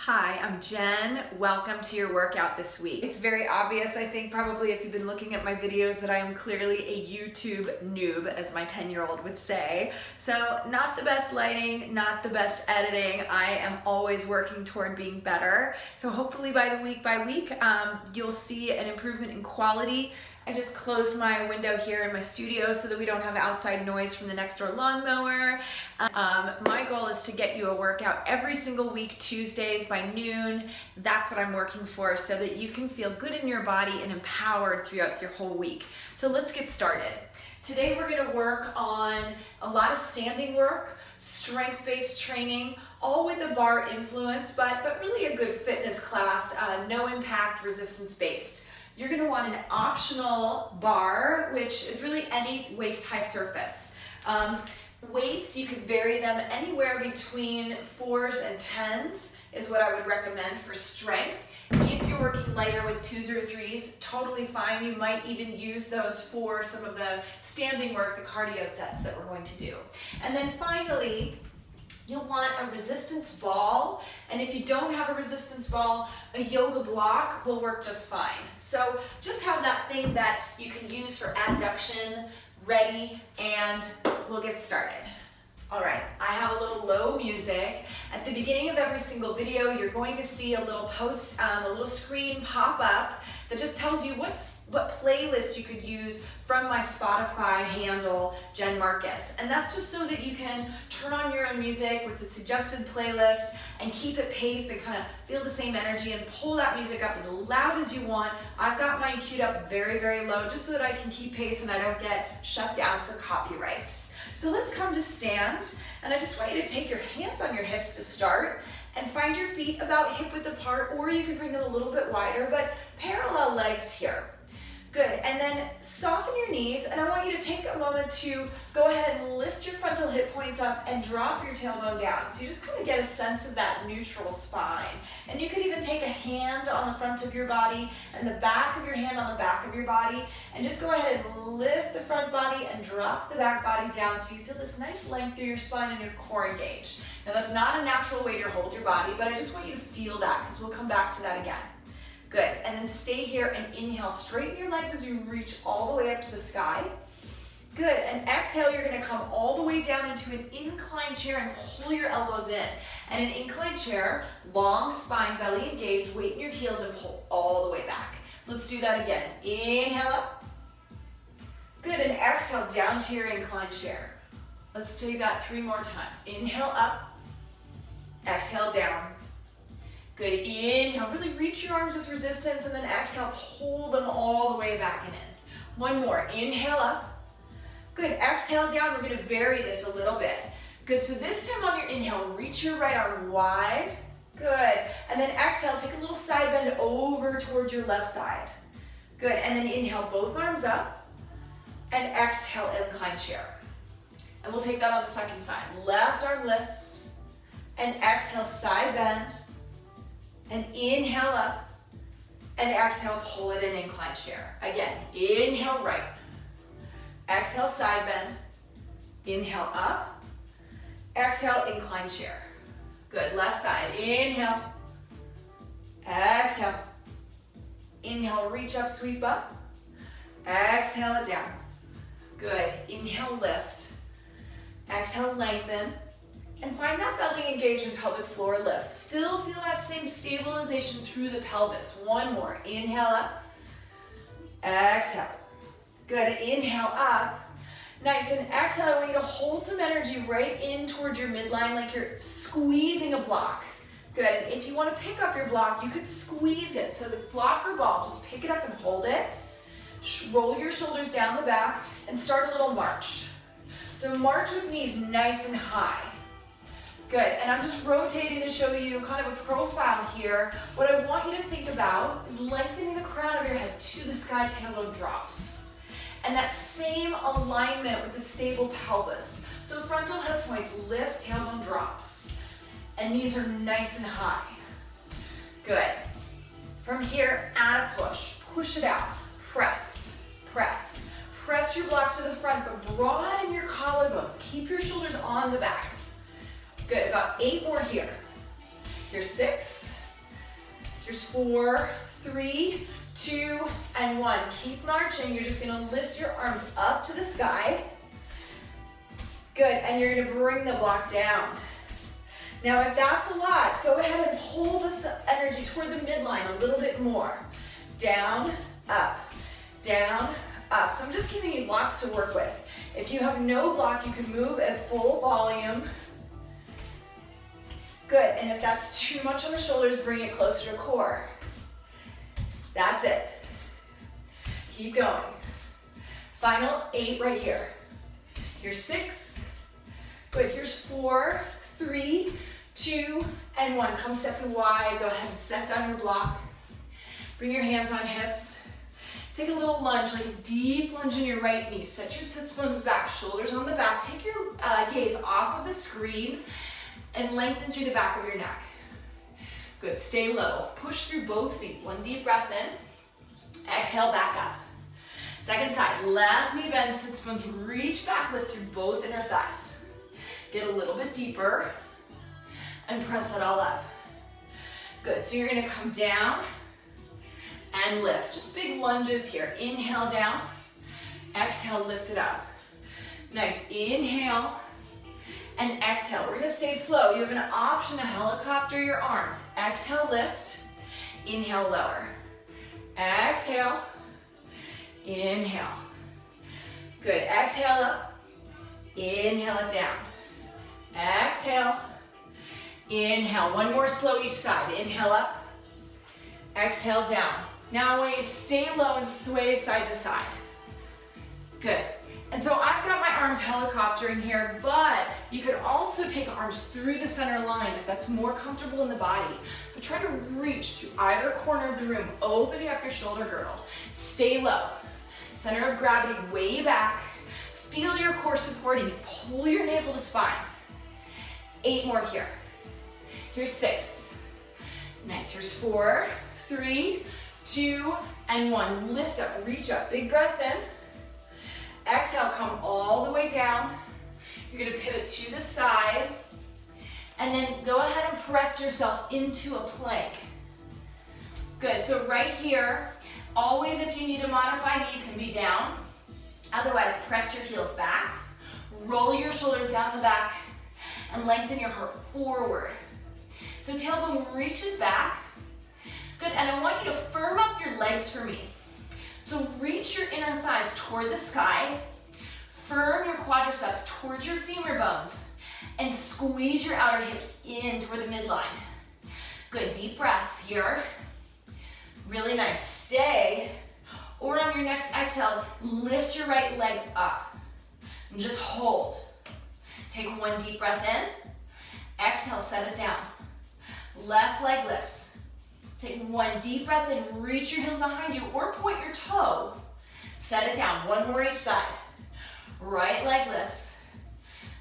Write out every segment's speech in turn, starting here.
Hi, I'm Jen. Welcome to your workout this week. It's very obvious, I think, probably if you've been looking at my videos, that I am clearly a YouTube noob, as my 10-year-old would say. So not the best lighting, not the best editing. I am always working toward being better. So hopefully by week, you'll see an improvement in quality. I just closed my window here in my studio so that we don't have outside noise from the next door lawnmower. My goal is to get you a workout every single week, Tuesdays by noon. That's what I'm working for, so that you can feel good in your body and empowered throughout your whole week. So let's get started. Today we're gonna work on a lot of standing work, strength-based training, all with a bar influence, but really a good fitness class, no impact, resistance-based. You're gonna want an optional bar, which is really any waist-high surface. Weights, you could vary them anywhere between 4s and 10s is what I would recommend for strength. If you're working lighter with 2s or 3s, totally fine. You might even use those for some of the standing work, the cardio sets that we're going to do. And then finally, you'll want a resistance ball, and if you don't have a resistance ball, a yoga block will work just fine. So just have that thing that you can use for adduction ready, and we'll get started. All right, I have a little low music. At the beginning of every single video, you're going to see a little post, a little screen pop up that just tells you what playlist you could use from my Spotify handle, Jen Marcus. And that's just so that you can turn on your own music with the suggested playlist and keep it paced and kind of feel the same energy and pull that music up as loud as you want. I've got mine queued up very, very low just so that I can keep pace and I don't get shut down for copyrights. So let's come to stand, and I just want you to take your hands on your hips to start and find your feet about hip width apart, or you can bring them a little bit wider, but parallel legs here. Good, and then soften your knees, and I want you to take a moment to go ahead and lift your frontal hip points up and drop your tailbone down. So you just kind of get a sense of that neutral spine. And you could even take a hand on the front of your body and the back of your hand on the back of your body, and just go ahead and lift the front body and drop the back body down so you feel this nice length through your spine and your core engaged. Now that's not a natural way to hold your body, but I just want you to feel that because we'll come back to that again. Good, and then stay here and inhale. Straighten your legs as you reach all the way up to the sky. Good, and exhale, you're gonna come all the way down into an inclined chair and pull your elbows in. And an inclined chair, long spine, belly engaged, weight in your heels and pull all the way back. Let's do that again. Inhale up. Good, and exhale down to your inclined chair. Let's do that 3 more times. Inhale up, exhale down. Good, inhale, really reach your arms with resistance, and then exhale, pull them all the way back and in. 1 more, inhale up. Good, exhale down, we're gonna vary this a little bit. Good, so this time on your inhale, reach your right arm wide. Good, and then exhale, take a little side bend over towards your left side. Good, and then inhale, both arms up, and exhale, incline chair. And we'll take that on the second side. Left arm lifts, and exhale, side bend. And inhale up, and exhale, pull it in incline chair. Again, inhale right, exhale side bend, inhale up, exhale incline chair. Good, left side, inhale, exhale, inhale, reach up, sweep up, exhale it down. Good, inhale, lift, exhale, lengthen, and find that belly engaged and pelvic floor lift. Still feel that same stabilization through the pelvis. 1 more. Inhale up. Exhale. Good. Inhale up. Nice. And exhale, I want you to hold some energy right in towards your midline like you're squeezing a block. Good. And if you want to pick up your block, you could squeeze it. So the block or ball, just pick it up and hold it. Roll your shoulders down the back and start a little march. So march with knees nice and high. Good, and I'm just rotating to show you kind of a profile here. What I want you to think about is lengthening the crown of your head to the sky, tailbone drops. And that same alignment with the stable pelvis. So frontal hip points lift, tailbone drops. And knees are nice and high. Good. From here, add a push. Push it out. Press, press. Press your block to the front, but broaden your collarbones. Keep your shoulders on the back. Good, about 8 more here. Here's 6, Here's 4, 3, 2, and 1. Keep marching. You're just gonna lift your arms up to the sky. Good, and you're gonna bring the block down. Now, if that's a lot, go ahead and pull this energy toward the midline a little bit more. Down, up, down, up. So I'm just giving you lots to work with. If you have no block, you can move at full volume. Good, and if that's too much on the shoulders, bring it closer to core. That's it. Keep going. Final 8 right here. Here's 6. Good, here's 4, 3, 2, and 1. Come stepping wide. Go ahead and set down your block. Bring your hands on hips. Take a little lunge, like a deep lunge in your right knee. Set your sits bones back, shoulders on the back. Take your gaze off of the screen and lengthen through the back of your neck. Good, stay low. Push through both feet. One deep breath in. Exhale, back up. Second side, left knee bend, sits bones, reach back, lift through both inner thighs. Get a little bit deeper and press it all up. Good, so you're gonna come down and lift. Just big lunges here. Inhale down, exhale, lift it up. Nice, inhale and exhale. We're gonna stay slow. You have an option to helicopter your arms. Exhale, lift, inhale, lower. Exhale, inhale. Good, exhale up, inhale it down. Exhale, inhale. One more slow each side. Inhale up, exhale down. Now I want you to stay low and sway side to side. Good. And so I've got my arms helicoptering here, but you could also take arms through the center line if that's more comfortable in the body. But try to reach to either corner of the room, opening up your shoulder girdle. Stay low. Center of gravity way back. Feel your core supporting you. Pull your navel to spine. 8 more here. Here's 6. Nice, here's 4, 3, 2, and 1. Lift up, reach up, big breath in. Exhale, come all the way down. You're gonna pivot to the side, and then go ahead and press yourself into a plank. Good, so right here, always if you need to modify, knees can be down. Otherwise, press your heels back, roll your shoulders down the back, and lengthen your heart forward. So tailbone reaches back. Good, and I want you to firm up your legs for me. So reach your inner thighs toward the sky, firm your quadriceps towards your femur bones, and squeeze your outer hips in toward the midline. Good, deep breaths here. Really nice, stay. Or on your next exhale, lift your right leg up and just hold. Take one deep breath in, exhale, set it down. Left leg lifts. Take one deep breath in, reach your heels behind you or point your toe. Set it down, one more each side. Right leg lifts.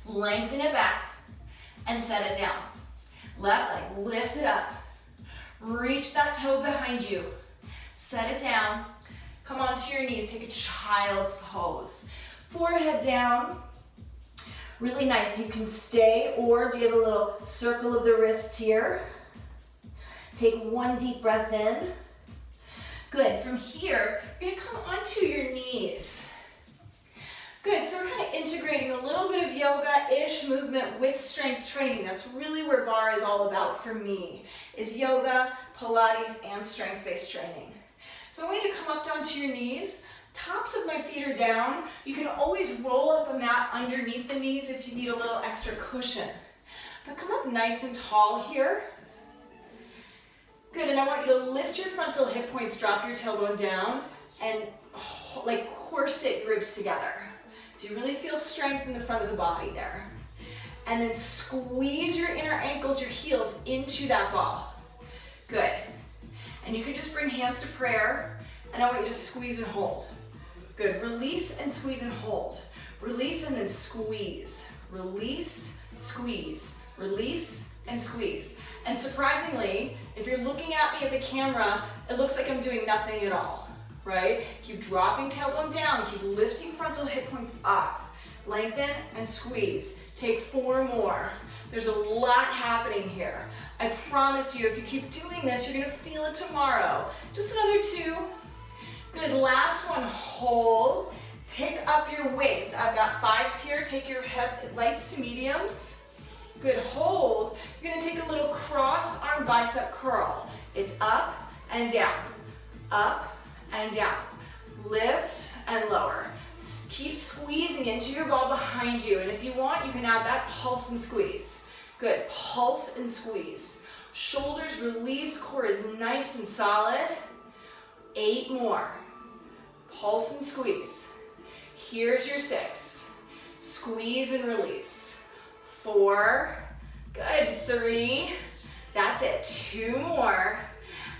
Lengthen it back and set it down. Left leg, lift it up. Reach that toe behind you. Set it down. Come onto your knees, take a child's pose. Forehead down. Really nice, you can stay or give a little circle of the wrists here. Take one deep breath in. Good, from here, you're gonna come onto your knees. Good, so we're kind of integrating a little bit of yoga-ish movement with strength training. That's really where barre is all about for me, is yoga, Pilates, and strength-based training. So I want you to come up onto your knees. Tops of my feet are down. You can always roll up a mat underneath the knees if you need a little extra cushion. But come up nice and tall here. Good, and I want you to lift your frontal hip points, drop your tailbone down, and like corset your ribs together. So you really feel strength in the front of the body there. And then squeeze your inner ankles, your heels into that ball. Good. And you can just bring hands to prayer, and I want you to squeeze and hold. Good, release and squeeze and hold. Release and then squeeze. Release, squeeze. Release and squeeze. And surprisingly, if you're looking at me at the camera, it looks like I'm doing nothing at all, right? Keep dropping tailbone down, keep lifting frontal hip points up. Lengthen and squeeze. Take 4 more. There's a lot happening here. I promise you, if you keep doing this, you're gonna feel it tomorrow. Just another 2. Good, last one, hold. Pick up your weights. I've got 5s here. Take your lights to mediums. Good, hold. You're gonna take a little cross arm bicep curl. It's up and down, up and down. Lift and lower. Keep squeezing into your ball behind you. And if you want, you can add that pulse and squeeze. Good, pulse and squeeze. Shoulders release, core is nice and solid. 8 more. Pulse and squeeze. Here's your 6. Squeeze and release. 4. Good. 3. That's it. 2 more.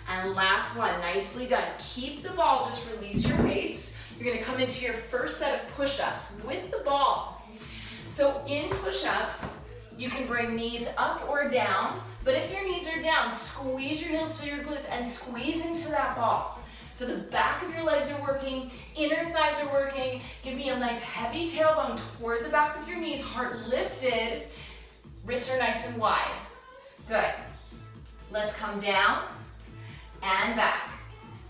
And last one. Nicely done. Keep the ball. Just release your weights. You're going to come into your first set of push-ups with the ball. So in push-ups, you can bring knees up or down. But if your knees are down, squeeze your heels to your glutes and squeeze into that ball. So the back of your legs are working, inner thighs are working. Give me a nice heavy tailbone toward the back of your knees, heart lifted, wrists are nice and wide. Good. Let's come down and back.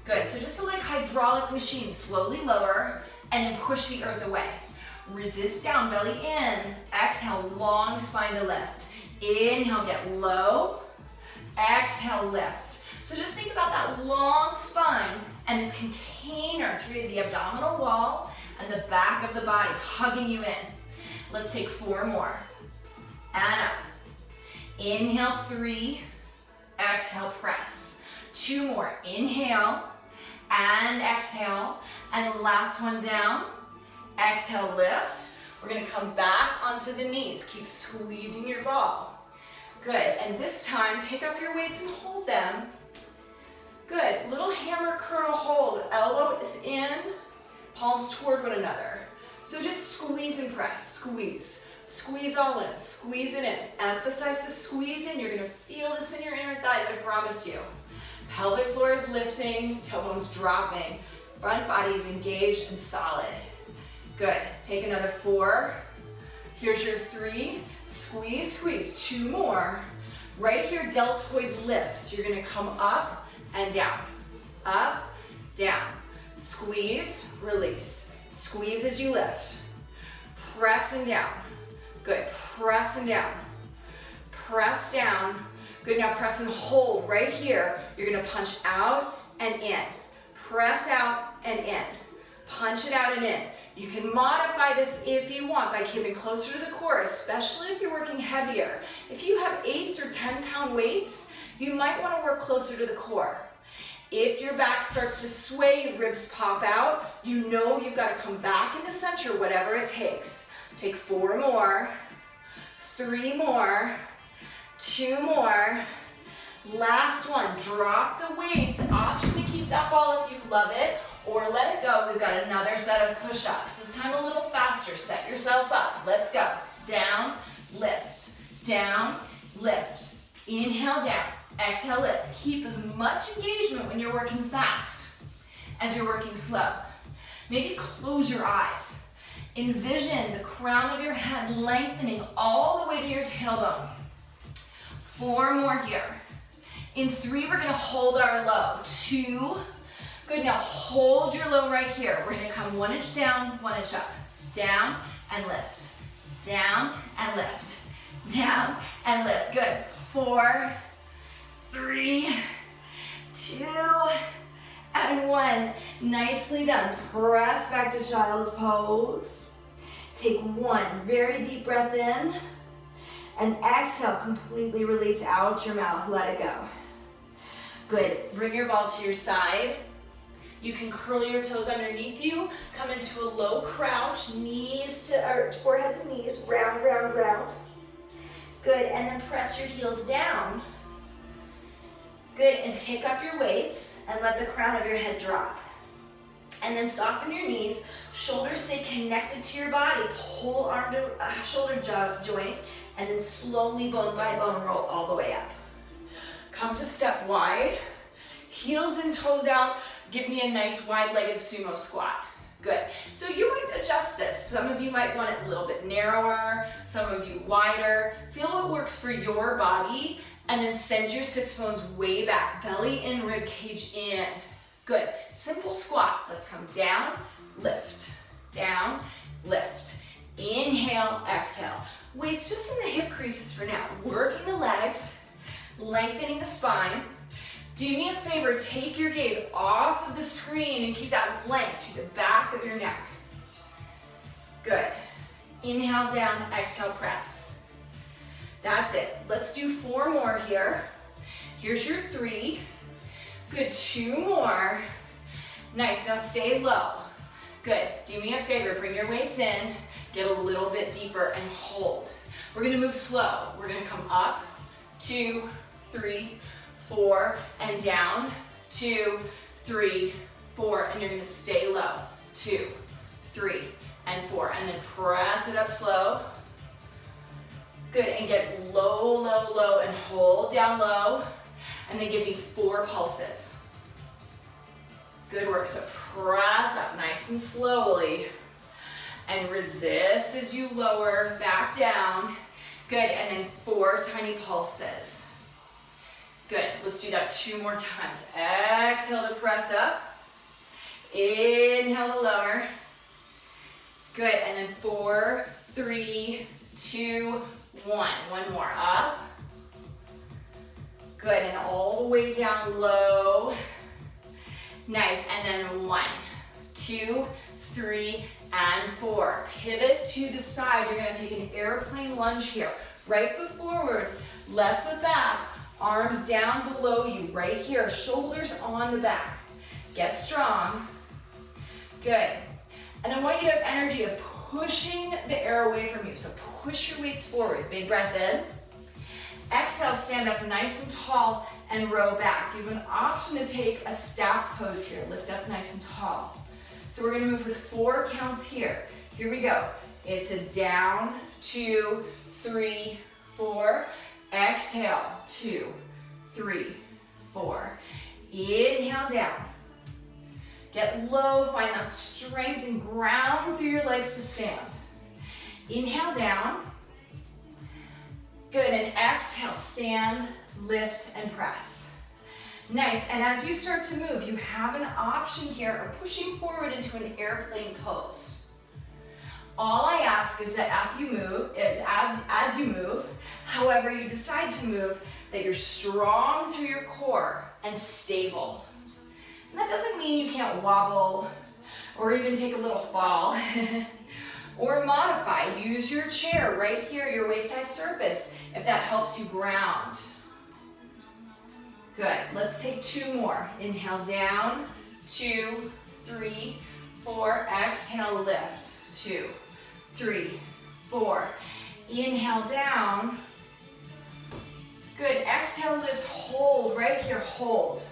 Good, so just like hydraulic machine, slowly lower and then push the earth away. Resist down, belly in. Exhale, long spine to lift. Inhale, get low. Exhale, lift. So just think about that long spine and this container through the abdominal wall and the back of the body hugging you in. Let's take 4 more. And up. Inhale, 3. Exhale, press. 2 more. Inhale and exhale. And last one down. Exhale, lift. We're gonna come back onto the knees. Keep squeezing your ball. Good, and this time, pick up your weights and hold them. Good, little hammer curl hold. Elbows in, palms toward one another. So just squeeze and press, squeeze. Squeeze all in, squeeze it in. Emphasize the squeeze in. You're gonna feel this in your inner thighs, I promise you. Pelvic floor is lifting, tailbone's dropping. Front body is engaged and solid. Good, take another 4. Here's your 3. Squeeze, squeeze, 2 more. Right here, deltoid lifts. You're gonna come up and down, up, down. Squeeze, release. Squeeze as you lift. Press and down. Good, press and down. Press down. Good, now press and hold right here. You're gonna punch out and in. Press out and in. Punch it out and in. You can modify this if you want by keeping closer to the core, especially if you're working heavier. If you have 8 or 10-pound weights, you might want to work closer to the core. If your back starts to sway, ribs pop out, you know you've got to come back into center, whatever it takes. Take 4 more, 3 more, 2 more. Last one, drop the weights. Option to keep that ball if you love it, or let it go. We've got another set of push-ups. This time a little faster. Set yourself up. Let's go. Down, lift. Down, lift. Inhale, down. Exhale, lift. Keep as much engagement when you're working fast as you're working slow. Maybe close your eyes. Envision the crown of your head lengthening all the way to your tailbone. 4 more here. In 3, we're gonna hold our low. 2. Good, now hold your low right here. We're gonna come 1 inch down, 1 inch up. Down and lift. Down and lift. Down and lift. Good. 4, 3, 2, and 1. Nicely done. Press back to child's pose. Take 1 very deep breath in. And exhale, completely release out your mouth. Let it go. Good. Bring your ball to your side. You can curl your toes underneath you. Come into a low crouch, knees to, or forehead to knees, round, round, round. Good, and then press your heels down. Good, and pick up your weights and let the crown of your head drop. And then soften your knees, shoulders stay connected to your body. Pull arm to shoulder joint, and then slowly bone by bone roll all the way up. Come to step wide, heels and toes out. Give me a nice wide-legged sumo squat. Good. So you might adjust this. Some of you might want it a little bit narrower, some of you wider. Feel what works for your body, and then send your sits bones way back. Belly in, rib cage in. Good. Simple squat. Let's come down, lift, down, lift. Inhale, exhale. Weights just in the hip creases for now. Working the legs, lengthening the spine. Do me a favor, take your gaze off of the screen and keep that length to the back of your neck. Good. Inhale down, exhale, press. That's it. Let's do 4 more here. Here's your 3. Good, 2 more. Nice, now stay low. Good, do me a favor, bring your weights in, get a little bit deeper and hold. We're gonna move slow. We're gonna come up, 2, 3, 4, and down, 2, 3, 4, and you're gonna stay low, 2, 3, and 4, and then press it up slow. Good, and get low, low, low, and hold down low, and then give me 4 pulses. Good work, so press up nice and slowly, and resist as you lower back down. Good, and then 4 tiny pulses. Good, let's do that 2 more times. Exhale to press up. Inhale to lower. Good, and then 4, 3, 2, 1. 1 more, up. Good, and all the way down low. Nice, and then 1, 2, 3, and 4. Pivot to the side. You're gonna take an airplane lunge here. Right foot forward, left foot back. Arms down below you, right here. Shoulders on the back. Get strong. Good. And I want you to have energy of pushing the air away from you. So push your weights forward. Big breath in. Exhale, stand up nice and tall and row back. You have an option to take a staff pose here. Lift up nice and tall. So we're gonna move with 4 counts here. Here we go. It's a down, 2, 3, 4. Exhale, 2, 3, 4. Inhale down. Get low, find that strength and ground through your legs to stand. Inhale down. Good, and exhale, stand, lift, and press. Nice, and as you start to move, you have an option here of pushing forward into an airplane pose. All I ask is that as you move, however you decide to move, that you're strong through your core and stable. And that doesn't mean you can't wobble or even take a little fall or modify. Use your chair right here, your waist-high surface, if that helps you ground. Good, let's take 2 more. Inhale down, 2, 3, 4, exhale, lift, 2, 3, 4. Inhale down. Good, exhale, lift, hold, right here, hold.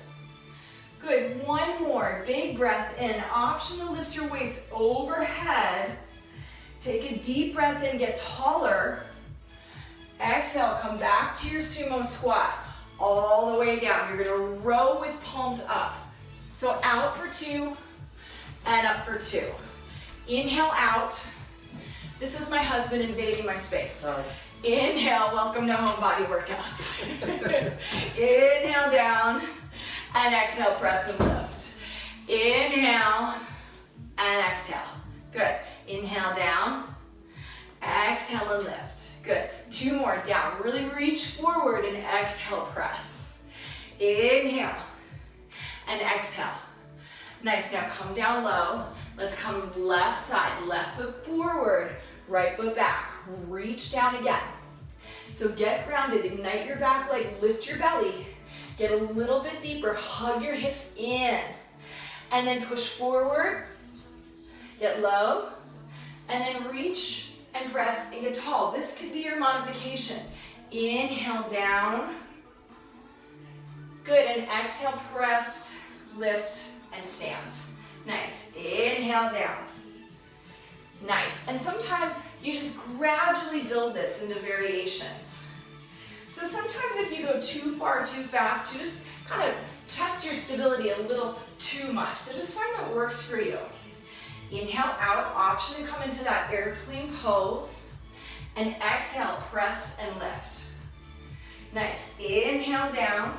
Good, 1 more, big breath in. Option to lift your weights overhead. Take a deep breath in, get taller. Exhale, come back to your sumo squat. All the way down. You're gonna row with palms up. So out for 2 and up for 2. Inhale out. This is my husband invading my space. Hi. Inhale, welcome to home body workouts. Inhale down and exhale, press and lift. Inhale and exhale. Good. Inhale down, exhale and lift. Good. 2 more, down. Really reach forward and exhale, press. Inhale and exhale. Nice, now come down low. Let's come left side, left foot forward, right foot back. Reach down again. So get grounded, ignite your back leg, lift your belly. Get a little bit deeper, hug your hips in. And then push forward, get low, and then reach and press and get tall. This could be your modification. Inhale down. Good, and exhale, press, lift, and stand. Nice, inhale down. Nice, and sometimes you just gradually build this into variations. So sometimes if you go too far, too fast, you just kind of test your stability a little too much. So just find what works for you. Inhale out, option to come into that airplane pose. And exhale, press and lift. Nice, inhale down.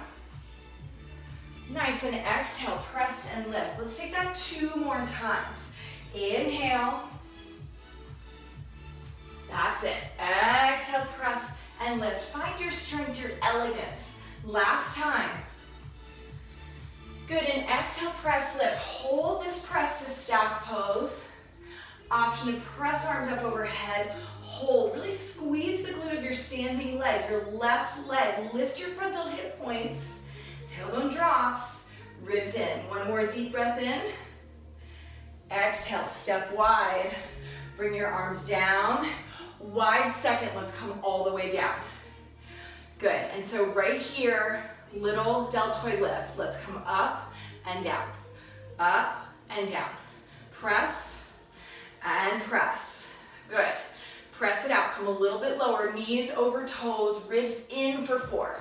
Nice, and exhale, press and lift. Let's take that 2 more times. Inhale. That's it. Exhale, press and lift. Find your strength, your elegance. Last time. Good, and exhale, press, lift. Hold this press to staff pose. Option to press arms up overhead. Hold, really squeeze the glute of your standing leg, your left leg. Lift your frontal hip points. Tailbone drops, ribs in. One more deep breath in. Exhale, step wide. Bring your arms down. Wide second, let's come all the way down. Good, and so right here, little deltoid lift. Let's come up and down, up and down. Press and press. Good. Press it out, come a little bit lower, knees over toes, ribs in for 4,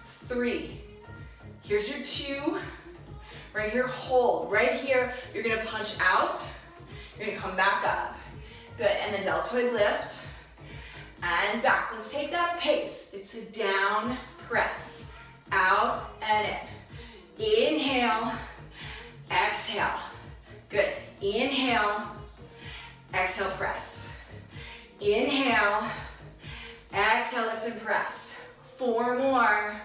3. Here's your 2. Right here, hold. Right here, you're gonna punch out. You're gonna come back up. Good, and the deltoid lift. And back. Let's take that at pace. It's a down press. Out and in. Inhale. Exhale. Good. Inhale. Exhale, press. Inhale. Exhale, lift and press. 4 more.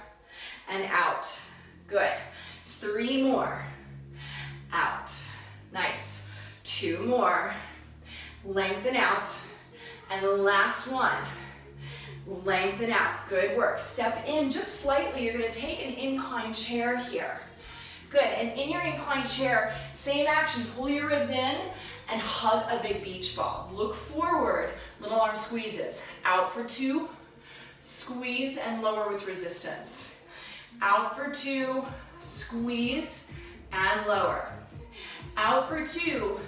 And out. Good. 3 more. Out. Nice. 2 more. Lengthen out. And last one. Lengthen out. Good work. Step in just slightly. You're going to take an inclined chair here. Good. And in your inclined chair, same action. Pull your ribs in and hug a big beach ball. Look forward. Little arm squeezes. Out for 2. Squeeze and lower with resistance. Out for 2. Squeeze and lower. Out for 2.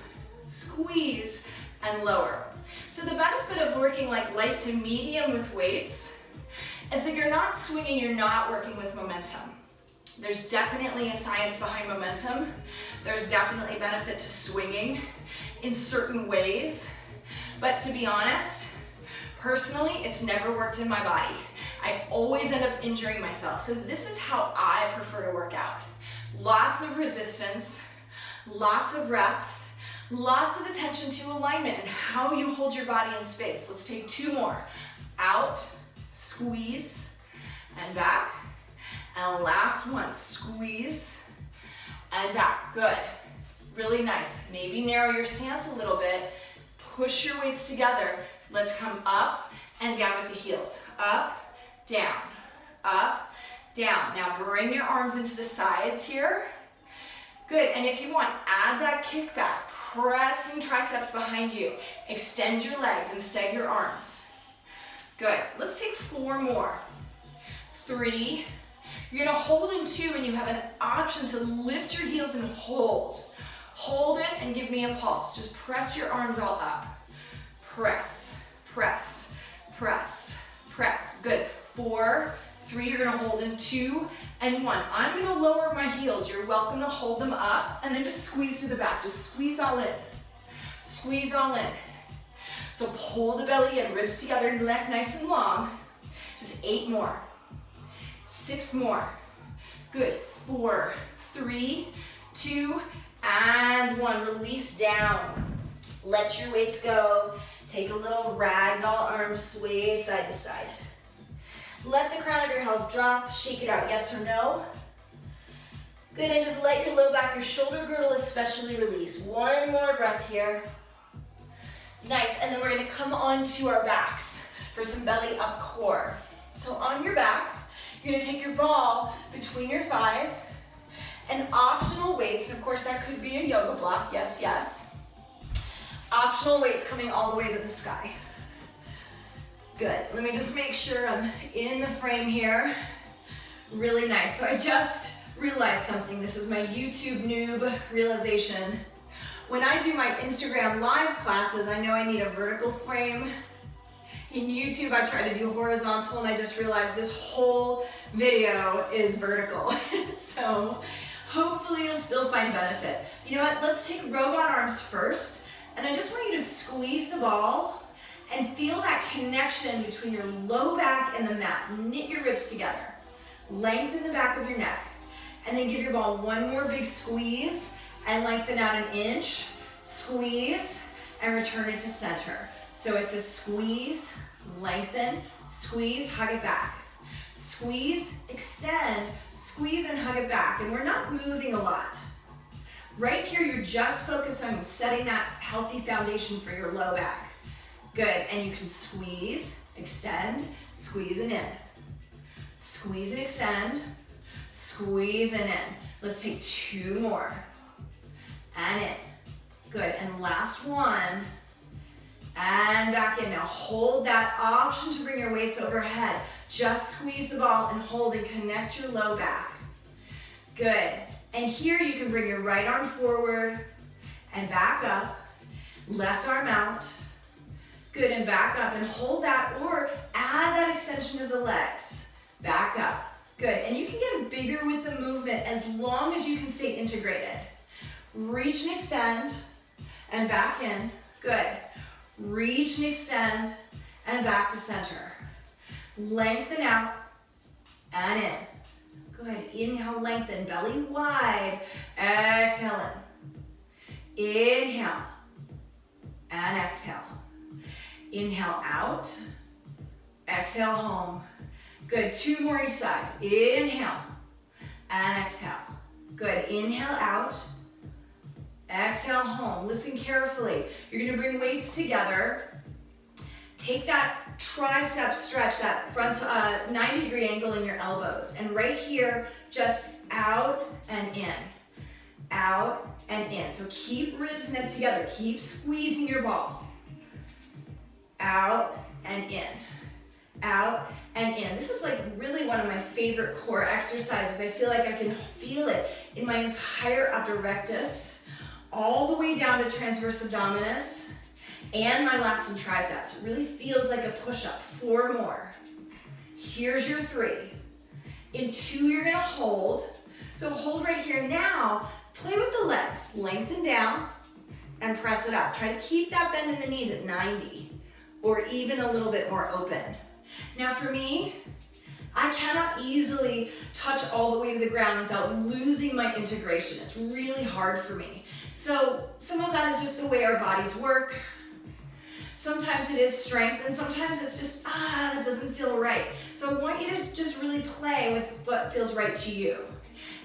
Squeeze and lower. So the benefit of working like light to medium with weights is that you're not swinging, you're not working with momentum. There's definitely a science behind momentum. There's definitely benefit to swinging in certain ways. But to be honest, personally, it's never worked in my body. I always end up injuring myself. So this is how I prefer to work out. Lots of resistance, lots of reps, lots of attention to alignment and how you hold your body in space. Let's take 2 more. Out, squeeze, and back. And last one, squeeze, and back. Good. Really nice. Maybe narrow your stance a little bit. Push your weights together. Let's come up and down with the heels. Up, down, up, down. Now bring your arms into the sides here. Good, and if you want, add that kickback. Pressing triceps behind you. Extend your legs and steg your arms. Good, let's take 4 more. 3, you're gonna hold in 2 and you have an option to lift your heels and hold. Hold it and give me a pulse. Just press your arms all up. Press, press, press, press. Good, 4, 3, you're gonna hold in 2 and 1. I'm gonna lower my heels. You're welcome to hold them up and then just squeeze to the back. Just squeeze all in. Squeeze all in. So pull the belly in, ribs together, neck nice and long. Just 8 more. 6 more. Good, 4, 3, 2, and 1. Release down. Let your weights go. Take a little ragdoll arm sway side to side. Let the crown of your head drop, shake it out, yes or no. Good, and just let your low back, your shoulder girdle especially release. 1 more breath here. Nice, and then we're gonna come onto our backs for some belly up core. So on your back, you're gonna take your ball between your thighs and optional weights, and of course that could be a yoga block, yes, yes. Optional weights coming all the way to the sky. Good, let me just make sure I'm in the frame here. Really nice, so I just realized something. This is my YouTube noob realization. When I do my Instagram live classes, I know I need a vertical frame. In YouTube, I try to do horizontal, and I just realized this whole video is vertical. So hopefully you'll still find benefit. You know what, let's take robot arms first, and I just want you to squeeze the ball and feel that connection between your low back and the mat. Knit your ribs together. Lengthen the back of your neck. And then give your ball one more big squeeze and lengthen out an inch. Squeeze and return it to center. So it's a squeeze, lengthen, squeeze, hug it back. Squeeze, extend, squeeze and hug it back. And we're not moving a lot. Right here, you're just focused on setting that healthy foundation for your low back. Good, and you can squeeze, extend, squeeze and in. Squeeze and extend, squeeze and in. Let's take 2 more. And in. Good, and last one. And back in. Now hold that option to bring your weights overhead. Just squeeze the ball and hold and connect your low back. Good, and here you can bring your right arm forward and back up. Left arm out. Good, and back up and hold that, or add that extension of the legs. Back up. Good, and you can get bigger with the movement as long as you can stay integrated. Reach and extend, and back in. Good. Reach and extend, and back to center. Lengthen out, and in. Good, inhale, lengthen, belly wide. Exhale in. Inhale, and exhale. Inhale out, exhale home. Good, 2 more each side. Inhale and exhale. Good, inhale out, exhale home. Listen carefully. You're gonna bring weights together. Take that tricep stretch, that front 90-degree angle in your elbows. And right here, just out and in. Out and in. So keep ribs knit together. Keep squeezing your ball. Out and in, out and in. This is like really one of my favorite core exercises. I feel like I can feel it in my entire upper rectus, all the way down to transverse abdominis, and my lats and triceps. It really feels like a push-up. 4 more. Here's your 3. In 2, you're gonna hold. So hold right here. Now, play with the legs. Lengthen down and press it up. Try to keep that bend in the knees at 90. Or even a little bit more open. Now for me, I cannot easily touch all the way to the ground without losing my integration. It's really hard for me. So some of that is just the way our bodies work. Sometimes it is strength, and sometimes it's just, that doesn't feel right. So I want you to just really play with what feels right to you.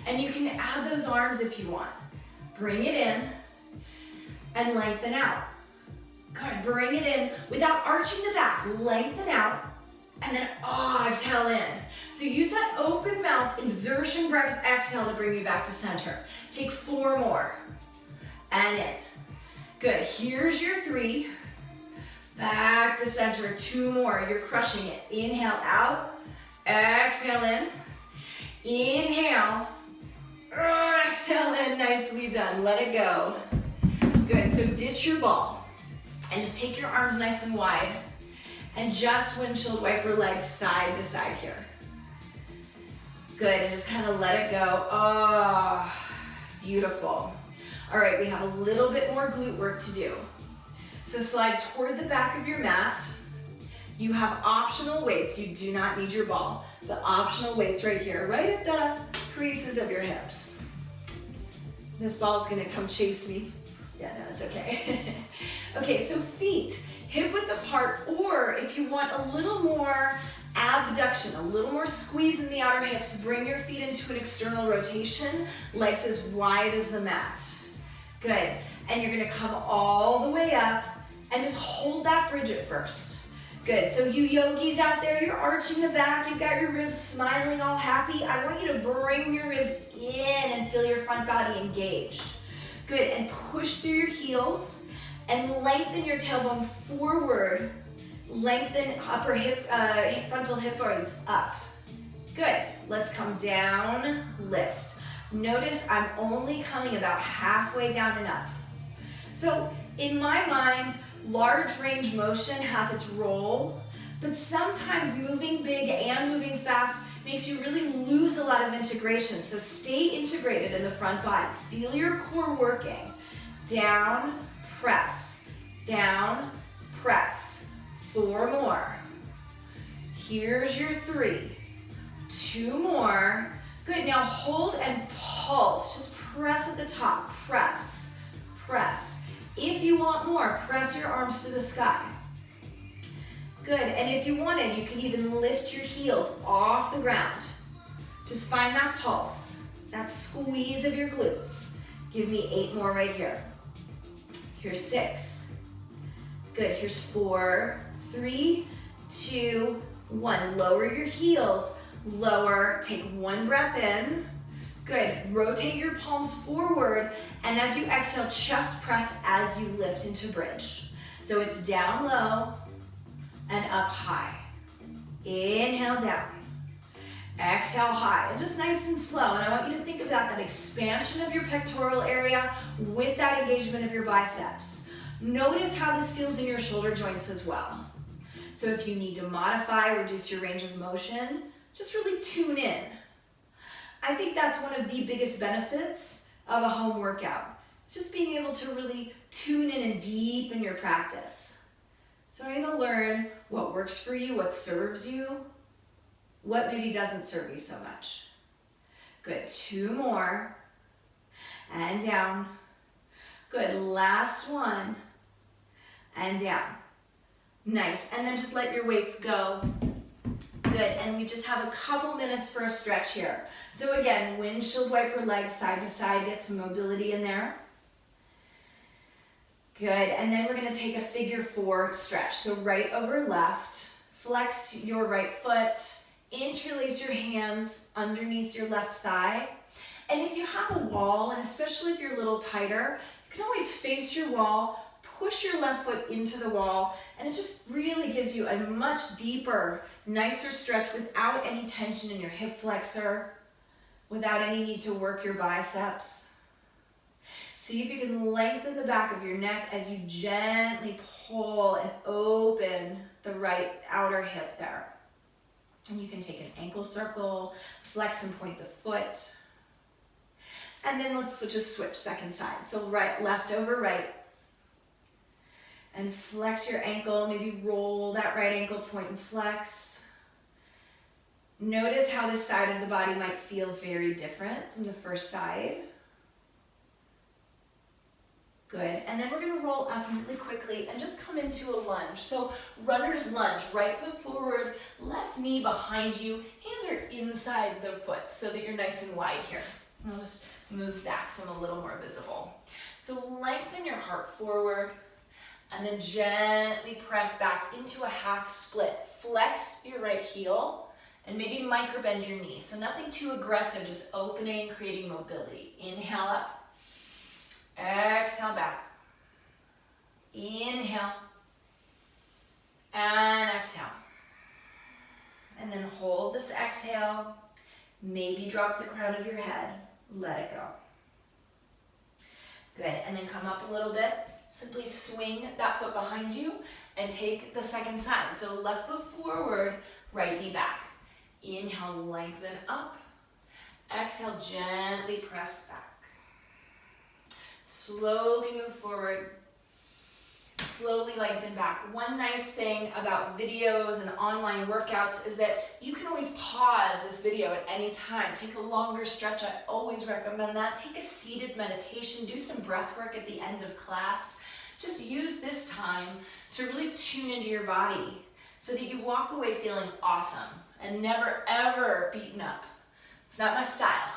And you can add those arms if you want. Bring it in and lengthen out. Good, bring it in without arching the back. Lengthen out, and then exhale in. So use that open mouth, exertion breath, exhale to bring you back to center. Take 4 more, and in. Good, here's your 3. Back to center, 2 more. You're crushing it. Inhale out, exhale in. Inhale, exhale in. Nicely done. Let it go. Good, so ditch your ball. And just take your arms nice and wide and just windshield wiper legs side to side here. Good, and just kind of let it go. Beautiful. All right, we have a little bit more glute work to do. So slide toward the back of your mat. You have optional weights. You do not need your ball. The optional weights right here, right at the creases of your hips. This ball's gonna come chase me. Yeah, no, it's okay. Okay, so feet, hip width apart, or if you want a little more abduction, a little more squeeze in the outer hips, bring your feet into an external rotation, legs as wide as the mat. Good, and you're gonna come all the way up and just hold that bridge at first. Good, so you yogis out there, you're arching the back, you've got your ribs smiling all happy. I want you to bring your ribs in and feel your front body engaged. Good, and push through your heels and lengthen your tailbone forward. Lengthen upper hip, frontal hip bones up. Good, let's come down, lift. Notice I'm only coming about halfway down and up. So in my mind, large range motion has its role, But sometimes moving big and moving fast makes you really lose a lot of integration. So stay integrated in the front body. Feel your core working. Down, press. Down, press. 4 more. Here's your 3. 2 more. Good, now hold and pulse. Just press at the top. Press, press. If you want more, press your arms to the sky. Good, and if you wanted, you can even lift your heels off the ground. Just find that pulse, that squeeze of your glutes. Give me 8 more right here. Here's 6. Good, here's 4, 3, 2, 1. Lower your heels, lower, take 1 breath in. Good, rotate your palms forward, and as you exhale, chest press as you lift into bridge. So it's down low and up high. Inhale down. Exhale high, and just nice and slow. And I want you to think of that expansion of your pectoral area with that engagement of your biceps. Notice how this feels in your shoulder joints as well. So if you need to modify, reduce your range of motion, just really tune in. I think that's one of the biggest benefits of a home workout. It's just being able to really tune in and deepen your practice. So you're going to learn what works for you, what serves you, what maybe doesn't serve you so much. Good, 2 more. And down. Good, last one. And down. Nice, and then just let your weights go. Good, and we just have a couple minutes for a stretch here. So again, windshield wiper legs side to side, get some mobility in there. Good, and then we're gonna take a figure 4 stretch. So right over left, flex your right foot, interlace your hands underneath your left thigh. And if you have a wall, and especially if you're a little tighter, you can always face your wall, push your left foot into the wall, and it just really gives you a much deeper, nicer stretch without any tension in your hip flexor, without any need to work your biceps. See if you can lengthen the back of your neck as you gently pull and open the right outer hip there. And you can take an ankle circle, flex and point the foot. And then let's just switch second side. So right, left over right. And flex your ankle, maybe roll that right ankle, point and flex. Notice how this side of the body might feel very different from the first side. Good, and then we're gonna roll up really quickly and just come into a lunge. So runner's lunge, right foot forward, left knee behind you, hands are inside the foot so that you're nice and wide here. And I'll just move back so I'm a little more visible. So lengthen your heart forward and then gently press back into a half split. Flex your right heel and maybe micro bend your knee. So nothing too aggressive, just opening, creating mobility. Inhale up. Exhale back. Inhale. And exhale. And then hold this exhale. Maybe drop the crown of your head. Let it go. Good, and then come up a little bit. Simply swing that foot behind you and take the second side. So left foot forward, right knee back. Inhale, lengthen up. Exhale, gently press back. Slowly move forward. Slowly lengthen back. One nice thing about videos and online workouts is that you can always pause this video at any time. Take a longer stretch, I always recommend that. Take a seated meditation, do some breath work at the end of class. Just use this time to really tune into your body so that you walk away feeling awesome and never ever beaten up. It's not my style.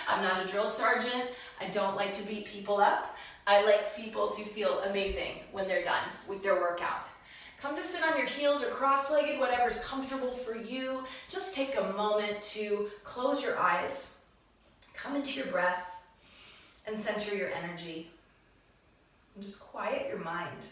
I'm not a drill sergeant. I don't like to beat people up. I like people to feel amazing when they're done with their workout. Come to sit on your heels or cross-legged, whatever's comfortable for you. Just take a moment to close your eyes, come into your breath, and center your energy. And just quiet your mind.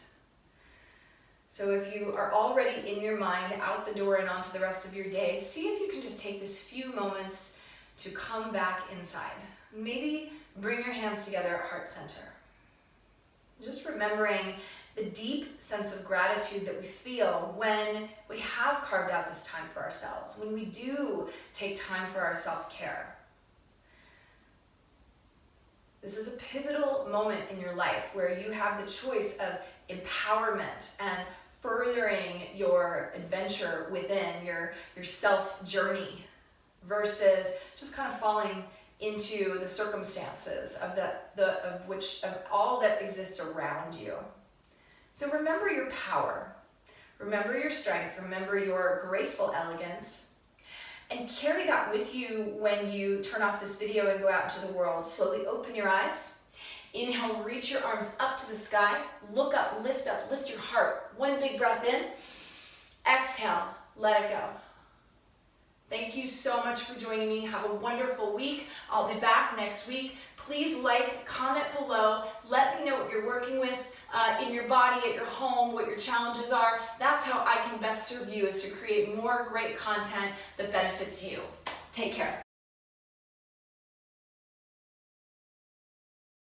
So if you are already in your mind, out the door and onto the rest of your day, see if you can just take this few moments to come back inside. Maybe bring your hands together at heart center. Just remembering the deep sense of gratitude that we feel when we have carved out this time for ourselves, when we do take time for our self-care. This is a pivotal moment in your life where you have the choice of empowerment and furthering your adventure within your self journey versus just kind of falling into the circumstances of all that exists around you. So remember your power, remember your strength, remember your graceful elegance, and carry that with you when you turn off this video and go out into the world. Slowly open your eyes. Inhale, reach your arms up to the sky. Look up, lift your heart. One big breath in. Exhale, let it go. Thank you so much for joining me. Have a wonderful week. I'll be back next week. Please like, comment below. Let me know what you're working with in your body, at your home, what your challenges are. That's how I can best serve you, is to create more great content that benefits you. Take care.